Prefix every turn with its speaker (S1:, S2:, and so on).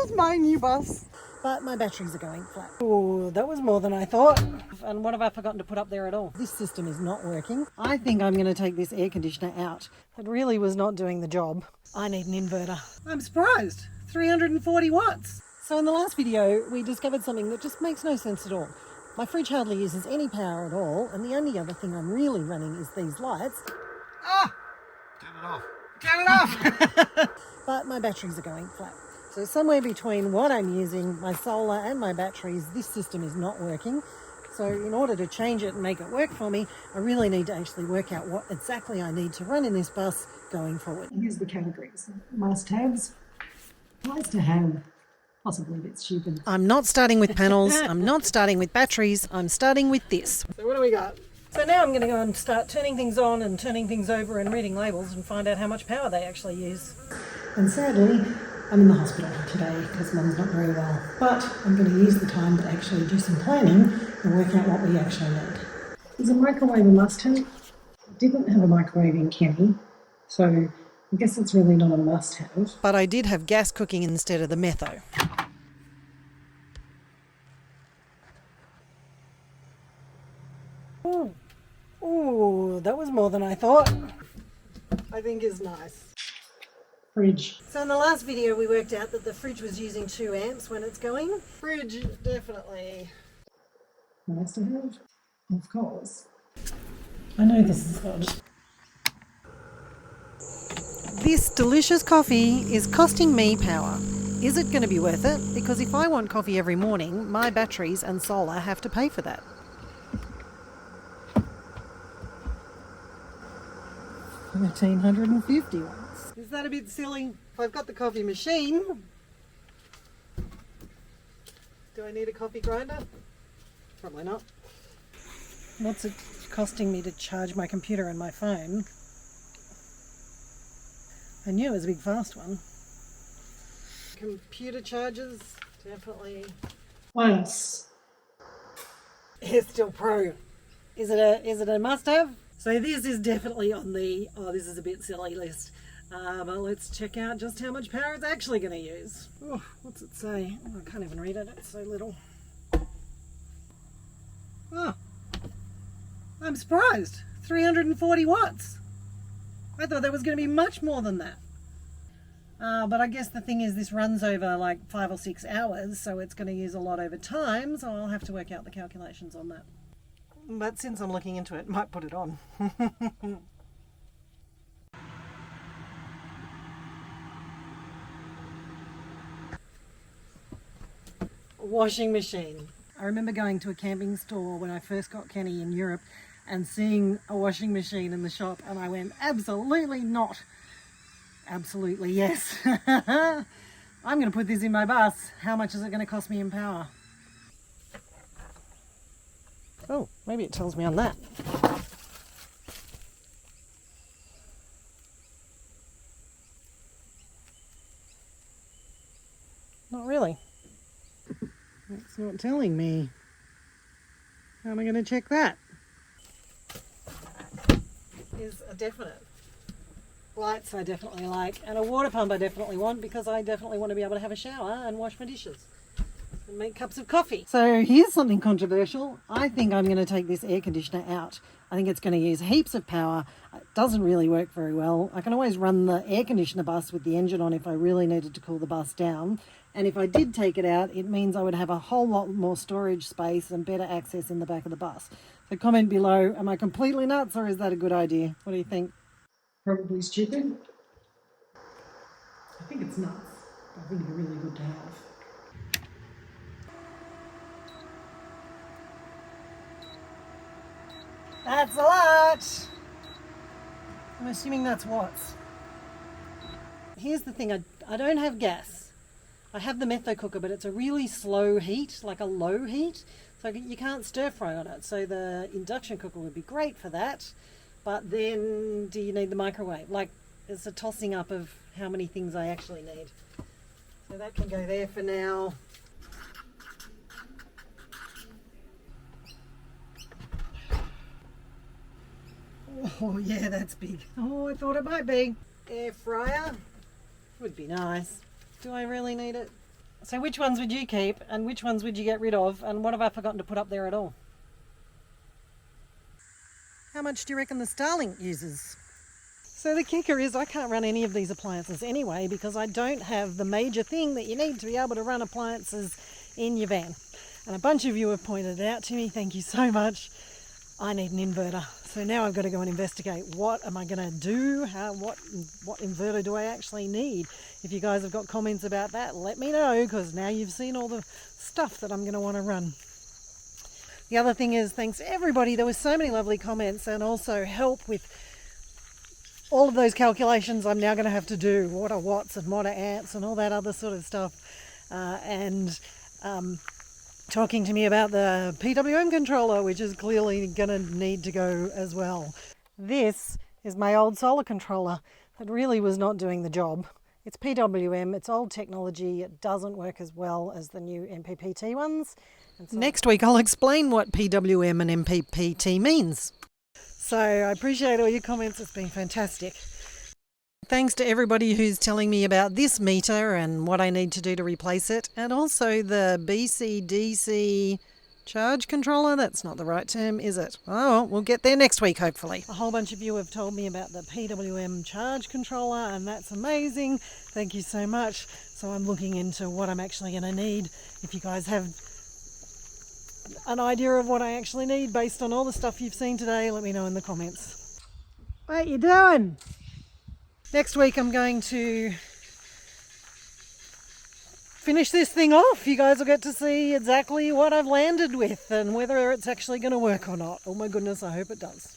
S1: is my new bus. But my batteries are going flat. Oh, that was more than I thought. And what have I forgotten to put up there at all? This system is not working. I think I'm going to take this air conditioner out. It really was not doing the job. I need an inverter. I'm surprised. 340 watts. So in the last video, we discovered something that just makes no sense at all. My fridge hardly uses any power at all, and the only other thing I'm really running is these lights. Ah!
S2: Turn it off.
S1: Turn it off! But my batteries are going flat. So somewhere between what I'm using, my solar and my batteries, this system is not working. So in order to change it and make it work for me, I really need to actually work out what exactly I need to run in this bus going forward. Here's the categories. Must-haves, nice to have, possibly a bit stupid. I'm not starting with panels, I'm not starting with batteries, I'm starting with this. So what do we got? So now I'm going to go and start turning things on and turning things over and reading labels and find out how much power they actually use. And sadly, I'm in the hospital today because Mum's not very well. But I'm going to use the time to actually do some planning and work out what we actually need. Is a microwave a must-have? I didn't have a microwave in Kenny, so I guess it's really not a must-have. But I did have gas cooking instead of the metho. Ooh, that was more than I thought. I think is nice. Fridge. So in the last video we worked out that the fridge was using 2 amps when it's going. Fridge, definitely. Nice to have. Of course. I know this is odd. This delicious coffee is costing me power. Is it going to be worth it? Because if I want coffee every morning, my batteries and solar have to pay for that. $1,350. Is that a bit silly? If I've got the coffee machine, do I need a coffee grinder? Probably not. What's it costing me to charge my computer and my phone? I knew it was a big fast one. Computer chargers, definitely. What else? It's still Pro. Is it a must-have? So this is definitely on the, oh, this is a bit silly list. But let's check out just how much power it's actually going to use. Oh, what's it say? Oh, I can't even read it, it's so little. Oh, I'm surprised. 340 watts. I thought that was going to be much more than that. But I guess the thing is this runs over like 5 or 6 hours, so it's going to use a lot over time, so I'll have to work out the calculations on that. But since I'm looking into it, I might put it on. Washing machine. I remember going to a camping store when I first got Kenny in Europe and seeing a washing machine in the shop, and I went, absolutely not. Absolutely yes. I'm going to put this in my bus. How much is it going to cost me in power? Oh, maybe it tells me on that. Not really. It's not telling me. How am I going to check that? Is a definite. Lights I definitely like, and a water pump I definitely want because I definitely want to be able to have a shower and wash my dishes and make cups of coffee. So here's something controversial. I think I'm going to take this air conditioner out. I think it's going to use heaps of power. It doesn't really work very well. I can always run the air conditioner bus with the engine on if I really needed to cool the bus down. And if I did take it out, it means I would have a whole lot more storage space and better access in the back of the bus. So comment below, am I completely nuts or is that a good idea? What do you think? Probably stupid. I think it's nuts. I think it's really good to have. That's a lot! I'm assuming that's watts. Here's the thing, I don't have gas. I have the metho cooker, but it's a really slow heat, like a low heat, so you can't stir fry on it. So the induction cooker would be great for that. But then, do you need the microwave? Like, it's a tossing up of how many things I actually need. So that can go there for now. Oh yeah, that's big. Oh, I thought it might be. Air fryer would be nice. Do I really need it? So which ones would you keep and which ones would you get rid of, and what have I forgotten to put up there at all? How much do you reckon the Starlink uses? So the kicker is I can't run any of these appliances anyway because I don't have the major thing that you need to be able to run appliances in your van. And a bunch of you have pointed it out to me, thank you so much. I need an inverter. So now I've got to go and investigate what am I going to do, what inverter do I actually need. If you guys have got comments about that, let me know, because now you've seen all the stuff that I'm going to want to run. The other thing is, thanks to everybody, there were so many lovely comments and also help with all of those calculations I'm now going to have to do. What are watts and what are amps and all that other sort of stuff. Talking to me about the PWM controller, which is clearly going to need to go as well. This is my old solar controller that really was not doing the job. It's PWM, it's old technology, it doesn't work as well as the new MPPT ones. And so next week I'll explain what PWM and MPPT means. So I appreciate all your comments, it's been fantastic. Thanks to everybody who's telling me about this meter and what I need to do to replace it, and also the BCDC charge controller. That's not the right term, is it? Oh, well, we'll get there next week, hopefully. A whole bunch of you have told me about the PWM charge controller, and that's amazing. Thank you so much. So I'm looking into what I'm actually going to need. If you guys have an idea of what I actually need based on all the stuff you've seen today, let me know in the comments. What you doing? Next week I'm going to finish this thing off. You guys will get to see exactly what I've landed with and whether it's actually going to work or not. Oh my goodness, I hope it does.